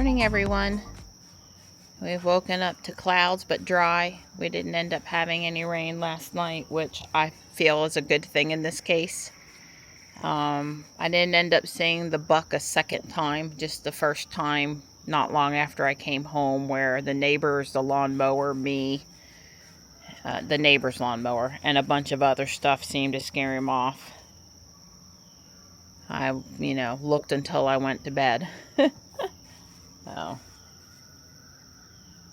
morning, everyone. We've woken up to clouds but dry. We didn't end up having any rain last night, which I feel is a good thing in this case. I didn't end up seeing the buck a second time, just the first time not long after I came home, where the neighbors, the lawnmower, me, the neighbor's lawnmower, and a bunch of other stuff seemed to scare him off. I, looked until I went to bed. So,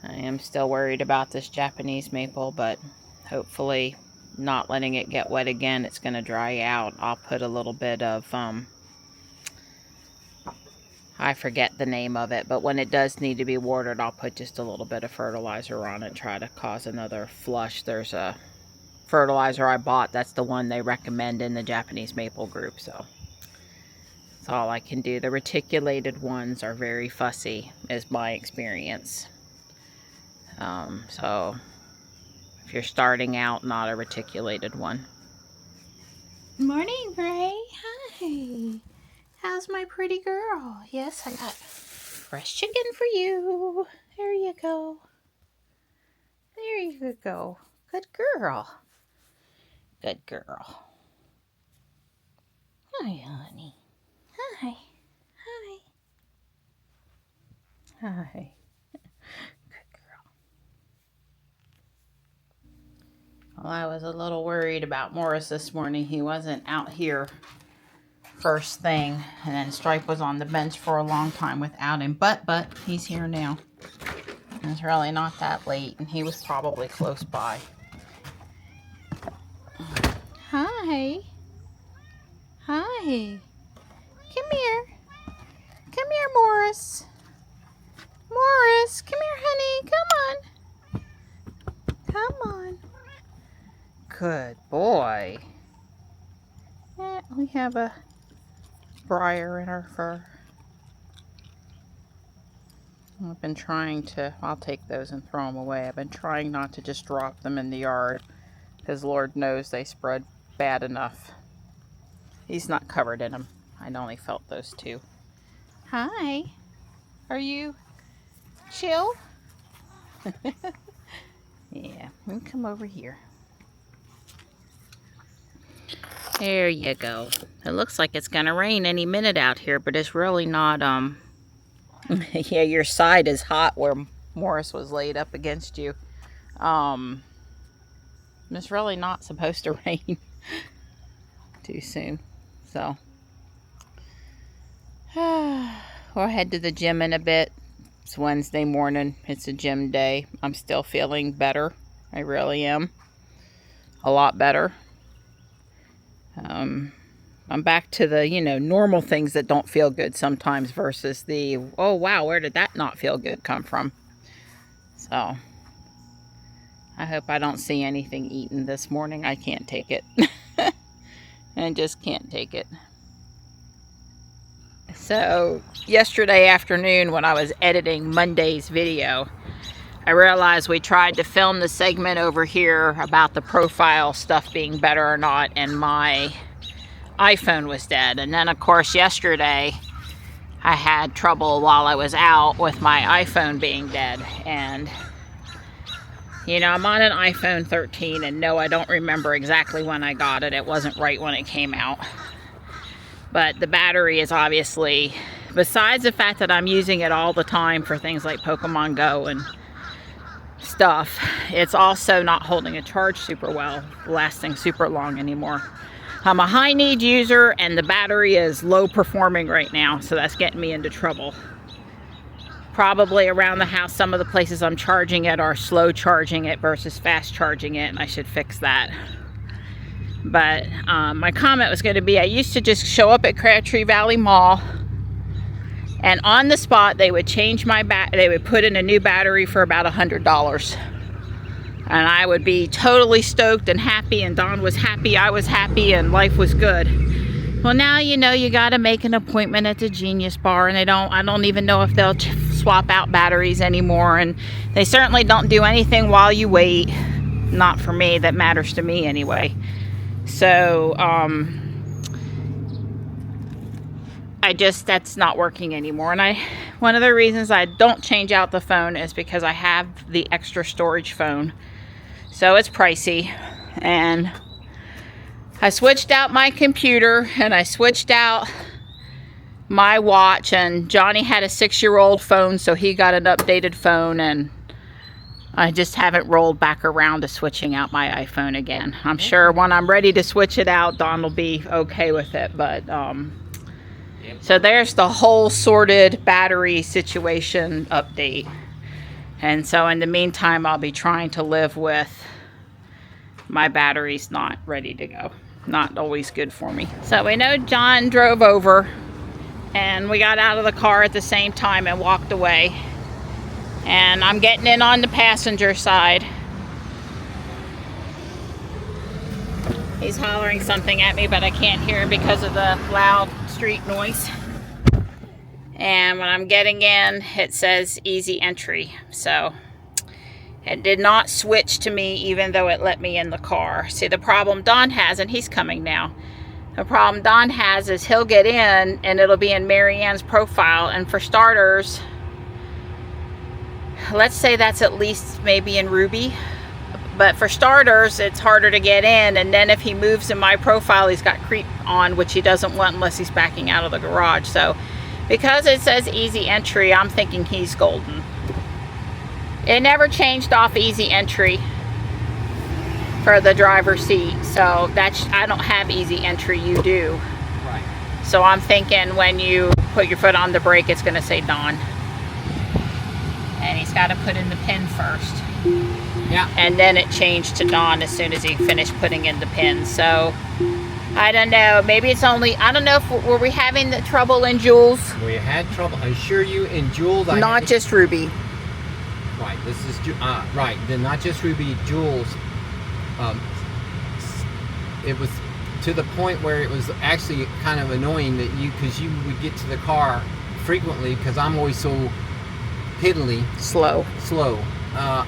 I am still worried about this Japanese maple, but hopefully not letting it get wet again. It's going to dry out. I'll put a little bit of, I forget the name of it, but when it does need to be watered, I'll put just a little bit of fertilizer on it, try to cause another flush. There's a fertilizer I bought. That's the one they recommend in the Japanese maple group, so that's all I can do. The reticulated ones are very fussy, is my experience. So if you're starting out, not a reticulated one. Morning, Ray. Hi. How's my pretty girl? Yes, I got fresh chicken for you. There you go. There you go. Good girl. Good girl. Hi, honey. Hi. Hi. Hi. Good girl. Well, I was a little worried about Morris this morning. He wasn't out here first thing, and then Stripe was on the bench for a long time without him. But he's here now. And it's really not that late, and he was probably close by. Hi. Hi. Come here. Come here, Morris. Morris, come here, honey. Come on. Come on. Good boy. We have a briar in her fur. I've been trying to, I'll take those and throw them away. I've been trying not to just drop them in the yard, because Lord knows they spread bad enough. He's not covered in them. I only felt those two. Hi. Are you chill? Yeah, you come over here. There you go. It looks like it's gonna rain any minute out here, but it's really not, yeah, your side is hot where Morris was laid up against you. It's really not supposed to rain too soon. So, we'll head to the gym in a bit. It's Wednesday morning. It's a gym day. I'm still feeling better. I really am. A lot better. I'm back to the, normal things that don't feel good sometimes versus the, oh wow, where did that not feel good come from? So, I hope I don't see anything eaten this morning. I can't take it. I just can't take it. So, yesterday afternoon when I was editing Monday's video, I realized we tried to film the segment over here about the profile stuff being better or not, and my iPhone was dead. And then, of course, yesterday I had trouble while I was out with my iPhone being dead. And, I'm on an iPhone 13, and no, I don't remember exactly when I got it. It wasn't right when it came out. But the battery is obviously, besides the fact that I'm using it all the time for things like Pokemon Go and stuff, it's also not holding a charge super well, lasting super long anymore. I'm a high need user, and the battery is low performing right now, so that's getting me into trouble. Probably around the house, some of the places I'm charging it are slow charging it versus fast charging it, and I should fix that. But my comment was going to be, I used to just show up at Crabtree Valley Mall, and on the spot they would change my they would put in a new battery for about $100, and I would be totally stoked and happy, and Dawn was happy, I was happy, and life was good. Well, now you got to make an appointment at the Genius Bar, and I don't even know if they'll swap out batteries anymore, and they certainly don't do anything while you wait. Not for me. That matters to me anyway. So that's not working anymore. And one of the reasons I don't change out the phone is because I have the extra storage phone. So it's pricey. And I switched out my computer and I switched out my watch, and Johnny had a 6-year-old phone, so he got an updated phone, and I just haven't rolled back around to switching out my iPhone again. I'm sure when I'm ready to switch it out, Don will be okay with it. But so there's the whole sorted battery situation update. And so in the meantime, I'll be trying to live with my batteries not ready to go. Not always good for me. So we know John drove over, and we got out of the car at the same time and walked away. And I'm getting in on the passenger side. He's hollering something at me, but I can't hear him because of the loud street noise. And when I'm getting in, it says easy entry. So it did not switch to me, even though it let me in the car. See, the problem Don has, and he's coming now. The problem Don has is he'll get in and it'll be in Marianne's profile. And for starters, let's say that's at least maybe in Ruby. But for starters, it's harder to get in. And then if he moves in my profile, he's got creep on, which he doesn't want unless he's backing out of the garage. So because it says easy entry, I'm thinking he's golden. It never changed off easy entry for the driver's seat, so I don't have easy entry, you do. Right. So I'm thinking when you put your foot on the brake, it's going to say Don. And he's got to put in the pin first. Yeah. And then it changed to Don as soon as he finished putting in the pin. So I don't know. Maybe it's only, I don't know if were we having the trouble in Jules? We had trouble. I assure you, in Jules. Not just Ruby. Right. This is right. Then not just Ruby, Jules. It was to the point where it was actually kind of annoying that because you would get to the car frequently, because I'm always so piddly slow,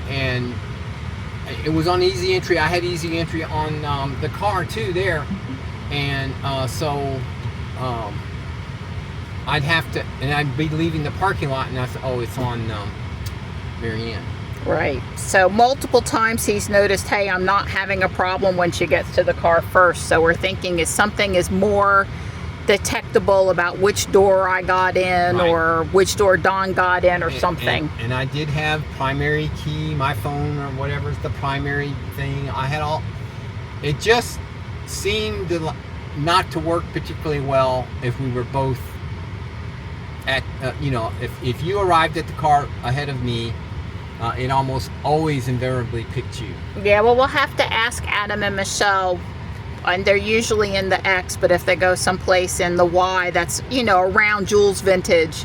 and it was on easy entry. I had easy entry on the car too there, and so I'd have to, and I'd be leaving the parking lot, and I said, oh, it's on Marianne. Right. So multiple times he's noticed, hey, I'm not having a problem when she gets to the car first. So we're thinking something is more detectable about which door I got in, right, or which door Don got in, or something. And I did have primary key, my phone or whatever's the primary thing. I had all. It just seemed not to work particularly well if we were both at, if you arrived at the car ahead of me. It almost always invariably picked you. Yeah, well, we'll have to ask Adam and Michelle, and they're usually in the X, but if they go someplace in the Y that's, around Jules Vintage,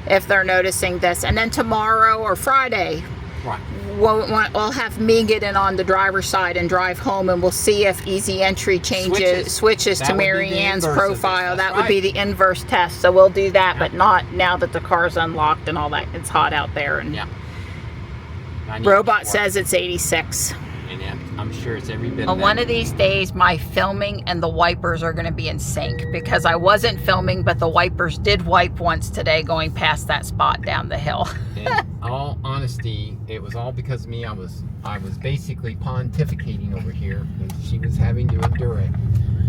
if they're noticing this. And then tomorrow or Friday, right, we'll have me get in on the driver's side and drive home, and we'll see if easy entry switches to Marianne's profile. That would be the inverse test. So we'll do that, but not now that the car's unlocked and all that. It's hot out there. And yeah. Robot says it's 86. And I'm sure it's every bit of that. One of these days, my filming and the wipers are going to be in sync, because I wasn't filming, but the wipers did wipe once today going past that spot down the hill. In all honesty, it was all because of me. I was basically pontificating over here, and she was having to endure it.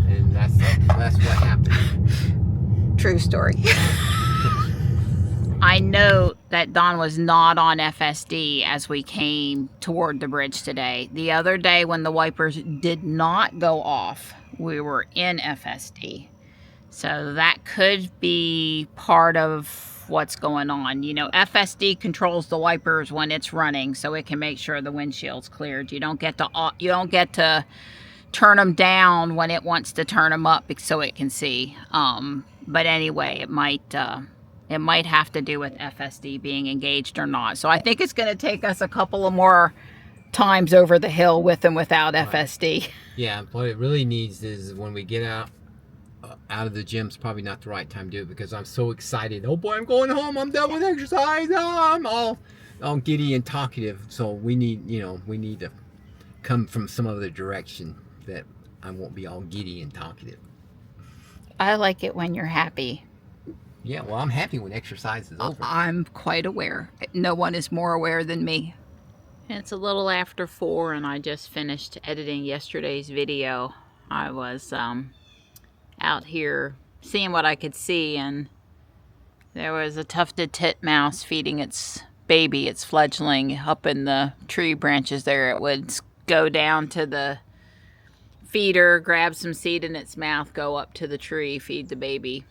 And that's what happened. True story. I know that Don was not on FSD as we came toward the bridge today. The other day when the wipers did not go off, we were in FSD. So that could be part of what's going on. FSD controls the wipers when it's running, so it can make sure the windshield's cleared. You don't get to turn them down when it wants to turn them up so it can see. But anyway, it might have to do with FSD being engaged or not. So I think it's going to take us a couple of more times over the hill with and without FSD. Yeah, what it really needs is when we get out of the gym's probably not the right time to do it, because I'm so excited. Oh boy, I'm going home. I'm done with exercise. Oh, I'm all giddy and talkative. So we need to come from some other direction that I won't be all giddy and talkative. I like it when you're happy. Yeah, well, I'm happy when exercise is over. I'm quite aware. No one is more aware than me. It's a little after 4 and I just finished editing yesterday's video. I was out here seeing what I could see, and there was a tufted titmouse feeding its baby, its fledgling, up in the tree branches there. It would go down to the feeder, grab some seed in its mouth, go up to the tree, feed the baby.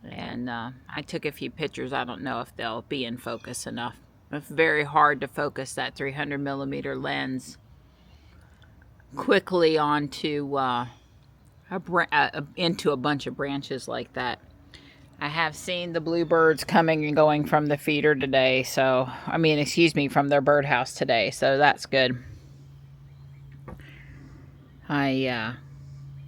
And I took a few pictures. I don't know if they'll be in focus enough. It's very hard to focus that 300mm lens quickly onto into a bunch of branches like that. I have seen the bluebirds coming and going from the feeder today, so from their birdhouse today, so that's good.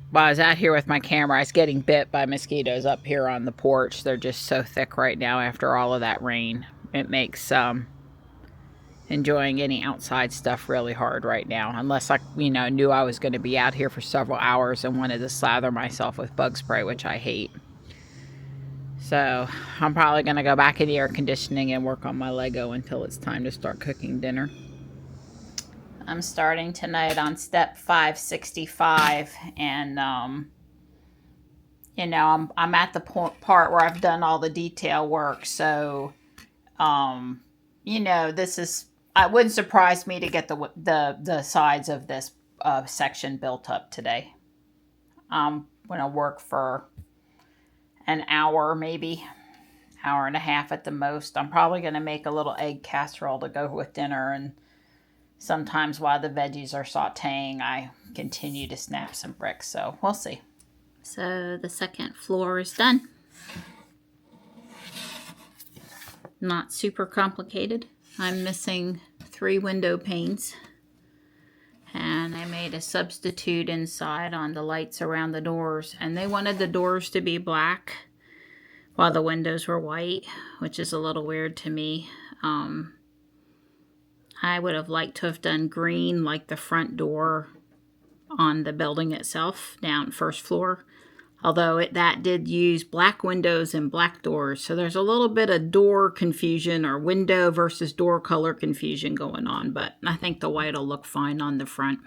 While I was out here with my camera, I was getting bit by mosquitoes up here on the porch. They're just so thick right now after all of that rain. It makes enjoying any outside stuff really hard right now, unless I knew I was going to be out here for several hours and wanted to slather myself with bug spray, which I hate. So I'm probably going to go back in the air conditioning and work on my Lego until it's time to start cooking dinner. I'm starting tonight on step 565, and I'm at the part where I've done all the detail work. So this is, it wouldn't surprise me to get the sides of this section built up today. I'm gonna work for an hour, maybe hour and a half at the most. I'm probably gonna make a little egg casserole to go with dinner, and sometimes while the veggies are sauteing, I continue to snap some bricks, so we'll see. So the second floor is done. Not super complicated. I'm missing 3 window panes, and I made a substitute inside on the lights around the doors, and they wanted the doors to be black while the windows were white, which is a little weird to me. I would have liked to have done green like the front door on the building itself down first floor, although that did use black windows and black doors, so there's a little bit of door confusion or window versus door color confusion going on, but I think the white will look fine on the front.